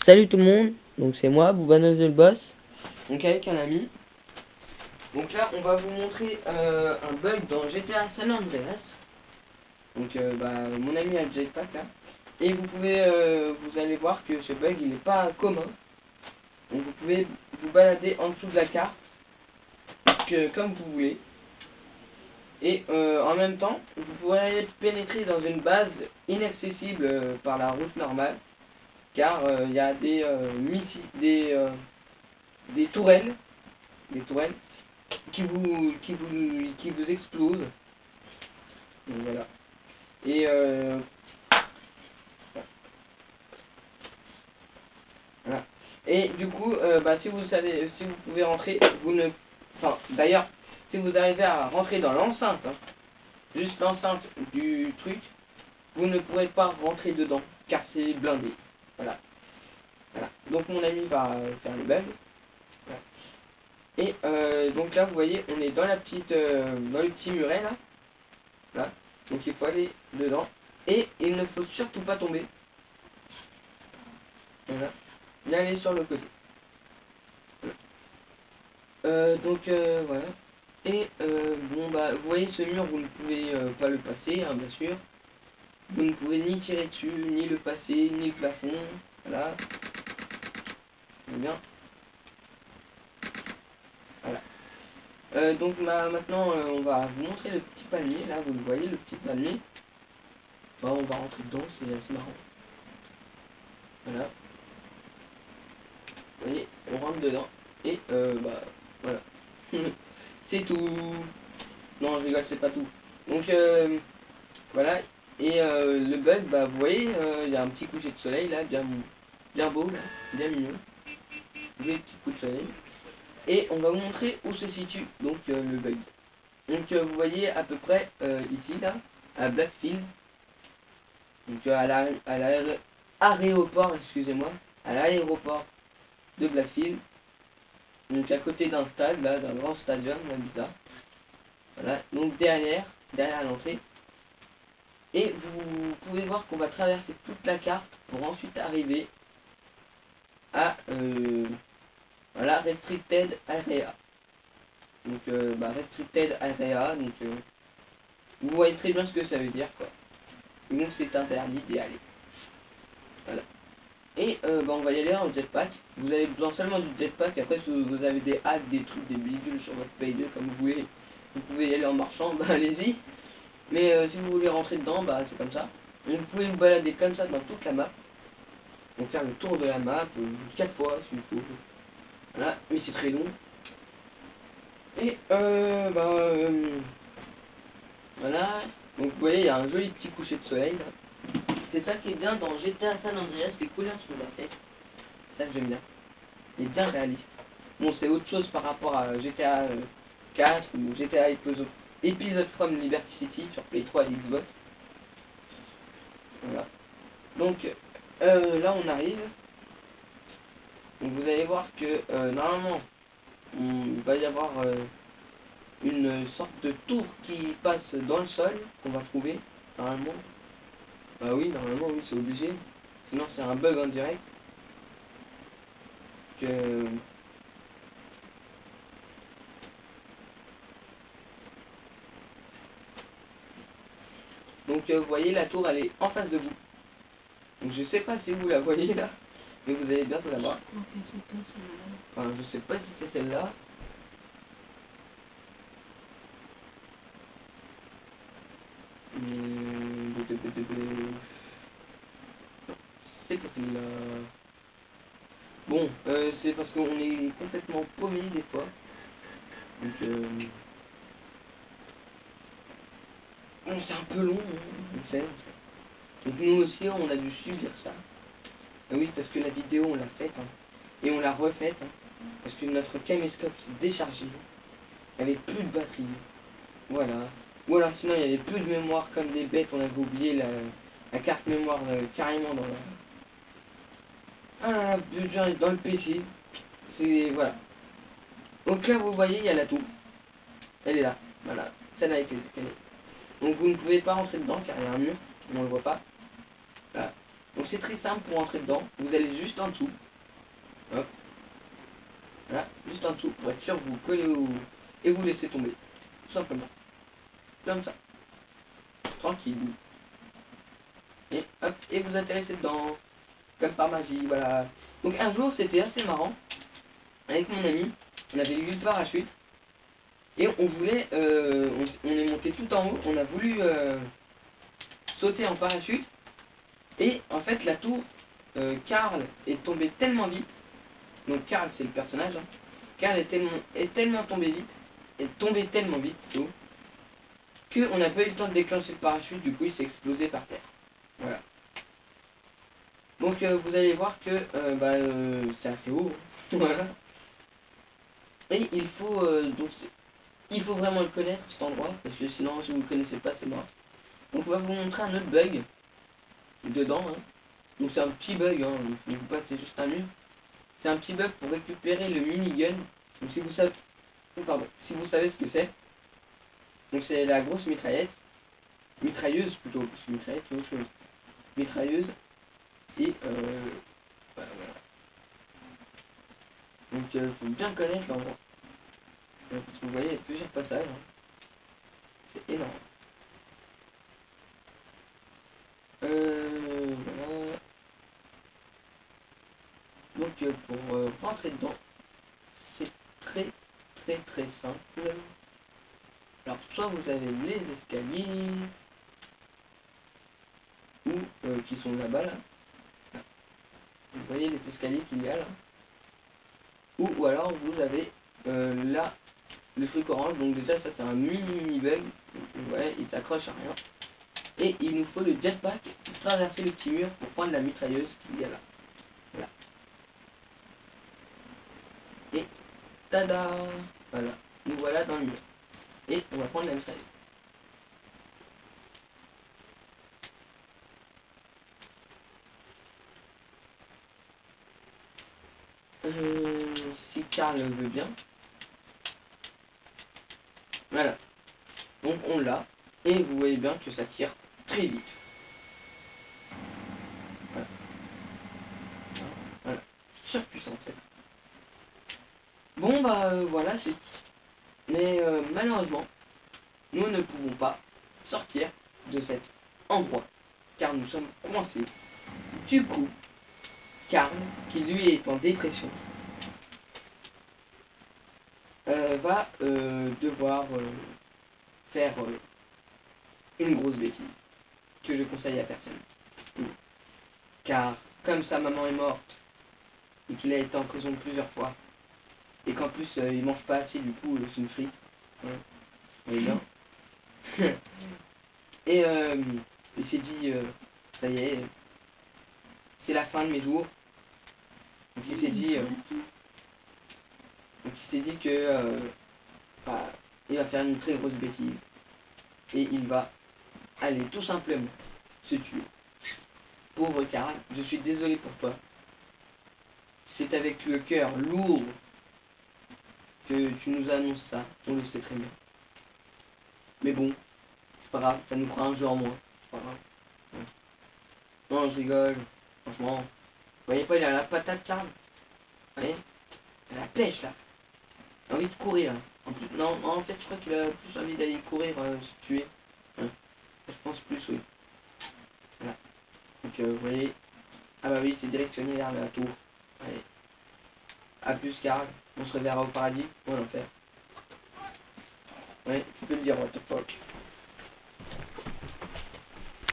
Salut tout le monde, donc c'est moi, Boubanos le boss, donc avec un ami. Donc là on va vous montrer un bug dans GTA San Andreas. Donc mon ami a le jetpack là. Et vous pouvez, vous allez voir que ce bug il n'est pas commun. Donc vous pouvez vous balader en dessous de la carte comme vous voulez. Et en même temps, vous pourrez pénétrer dans une base inaccessible par la route normale. Car il y a des tourelles, qui vous explosent. Donc, voilà. Et voilà. Et du coup, si vous pouvez rentrer, enfin d'ailleurs, si vous arrivez à rentrer dans l'enceinte, hein, juste l'enceinte du truc, vous ne pourrez pas rentrer dedans, car c'est blindé. Voilà. Voilà. Donc mon ami va faire le bug. Voilà. Et donc là, vous voyez, on est dans la petite, dans le petit muret là. Là. Donc il faut aller dedans. Et il ne faut surtout pas tomber. Voilà. Et aller sur le côté. Voilà. Et vous voyez ce mur, vous ne pouvez pas le passer, hein, bien sûr. Vous ne pouvez ni tirer dessus, ni le passer, ni le plafond. Voilà. Bien. Voilà. Maintenant, on va vous montrer le petit palmier. Là, vous le voyez, le petit palmier. On va rentrer dedans, c'est assez marrant. Voilà. Vous voyez, on rentre dedans. Et voilà. C'est tout. Non, je rigole, c'est pas tout. Donc, voilà. Et le bug, vous voyez, il y a un petit coucher de soleil là, bien beau, là, bien mignon. Vous voyez le petit coup de soleil. Et on va vous montrer où se situe donc le bug. Donc vous voyez à peu près ici là, à Blackfield. Donc à l'aéroport, excusez-moi, à l'aéroport de Blackfield. Donc à côté d'un stade, là, d'un grand stadium, là, bizarre. Voilà, donc derrière l'entrée. Et vous pouvez voir qu'on va traverser toute la carte pour ensuite arriver à voilà, Restricted Area. Donc Restricted Area, donc vous voyez très bien ce que ça veut dire quoi. Donc c'est interdit d'y aller. Voilà. Et on va y aller en jetpack. Vous avez besoin seulement du jetpack. Après si vous avez des hacks, des trucs, des bidules sur votre Payday comme vous voulez, vous pouvez y aller en marchant, allez-y. Mais si vous voulez rentrer dedans, c'est comme ça. Donc, vous pouvez vous balader comme ça dans toute la map. Donc faire le tour de la map 4 fois s'il faut. Voilà, mais c'est très long. Et voilà. Donc vous voyez, il y a un joli petit coucher de soleil là. C'est ça qui est bien dans GTA San Andreas, les couleurs sur la tête. C'est ça que j'aime bien. Il est bien réaliste. Bon, c'est autre chose par rapport à GTA 4 ou GTA Episode from Liberty City sur Play 3 et Xbox. Voilà. Donc là on arrive. Donc vous allez voir que normalement il va y avoir une sorte de tour qui passe dans le sol qu'on va trouver normalement. Bah oui, normalement oui, c'est obligé. Sinon c'est un bug en direct. Que donc vous voyez la tour elle est en face de vous. Donc je sais pas si vous la voyez là, mais vous allez bientôt la voir. Enfin je sais pas si c'est celle-là. C'est pas celle-là. Bon, c'est parce qu'on est complètement paumé des fois. Donc bon, c'est un peu long, hein, on sait. Donc nous aussi on a dû subir ça. Ah oui, parce que la vidéo on l'a faite, hein, et on l'a refaite, hein, parce que notre caméscope s'est déchargé, il n'y avait plus de batterie, voilà. Ou alors sinon il y avait plus de mémoire comme des bêtes, on avait oublié la carte mémoire carrément dans dans le PC. C'est voilà. Donc là vous voyez il y a la tour. Elle est là. Voilà. Celle avec les escaliers. Donc vous ne pouvez pas rentrer dedans car il y a un mur. On ne le voit pas. Voilà. Donc c'est très simple pour entrer dedans. Vous allez juste en dessous. Hop. Voilà, juste en dessous pour être sûr vous collez au... et vous laissez tomber. Tout simplement. Comme ça. Tranquille. Et hop, et vous atterrissez dedans. Comme par magie, voilà. Donc un jour c'était assez marrant. Avec mon ami, on avait eu le parachute. Et on voulait, on est monté tout en haut, on a voulu sauter en parachute. Et en fait la tour, Karl est tombé tellement vite. Donc Karl c'est le personnage, hein. Karl est tellement tombé vite, est tombé tellement vite plutôt, qu'on n'a pas eu le temps de déclencher le parachute, du coup il s'est explosé par terre. Voilà. Donc vous allez voir que c'est assez haut. Voilà. Et il faut il faut vraiment le connaître cet endroit, parce que sinon si vous ne le connaissez pas c'est mort. Donc on va vous montrer un autre bug dedans, hein. Donc c'est un petit bug, hein, ne vous pas que c'est juste un mur. C'est un petit bug pour récupérer le minigun. Donc si vous savez, si vous savez ce que c'est, donc c'est la grosse mitrailleuse plutôt, parce que mitraillette c'est autre chose. Mitrailleuse et voilà. Donc faut bien connaître l'endroit. Parce que vous voyez il y a plusieurs passages, hein. C'est énorme. Voilà. Donc pour rentrer dedans, c'est très simple. Alors soit vous avez les escaliers ou qui sont là-bas là. Vous voyez les escaliers qu'il y a là. Ou alors vous avez là le truc orange. Donc déjà ça c'est un mini bug. Vous voyez il s'accroche à rien. Et il nous faut le jetpack pour traverser le petit mur pour prendre la mitrailleuse qu'il y a là. Voilà. Et tada. Voilà. Nous voilà dans le mur. Et on va prendre la mitrailleuse. Si Karl veut bien. Voilà. Donc on l'a. Et vous voyez bien que ça tire très vite. Voilà. Voilà. Surpuissant. Bon bah voilà c'est. Mais malheureusement, nous ne pouvons pas sortir de cet endroit. Car nous sommes coincés. Du coup, Karl, qui lui est en dépression, va devoir faire une grosse bêtise que je conseille à personne. Car comme sa maman est morte et qu'il a été en prison plusieurs fois et qu'en plus il mange pas assez, du coup c'est une frite, hein, vous voyez bien. Et il s'est dit ça y est, c'est la fin de mes jours. Donc il s'est dit que il va faire une très grosse bêtise et il va aller tout simplement se tuer. Pauvre Karl, je suis désolé pour toi. C'est avec le cœur lourd que tu nous annonces ça, on le sait très bien. Mais bon, c'est pas grave, ça nous fera un jeu en moins. C'est pas grave. Ouais. Non, je rigole, franchement. Vous voyez pas, il a la patate, Karl. Vous voyez, il a la pêche là. Il a envie de courir. En plus, non, en fait, je crois qu'il a plus envie d'aller courir, se tuer. Ouais. Je pense plus, oui. Voilà. Donc, vous voyez. Ah bah oui, c'est directionné vers la tour. Allez. A plus, Karl. On se reverra au paradis ou à l'enfer. Ouais, tu peux le dire, what the fuck.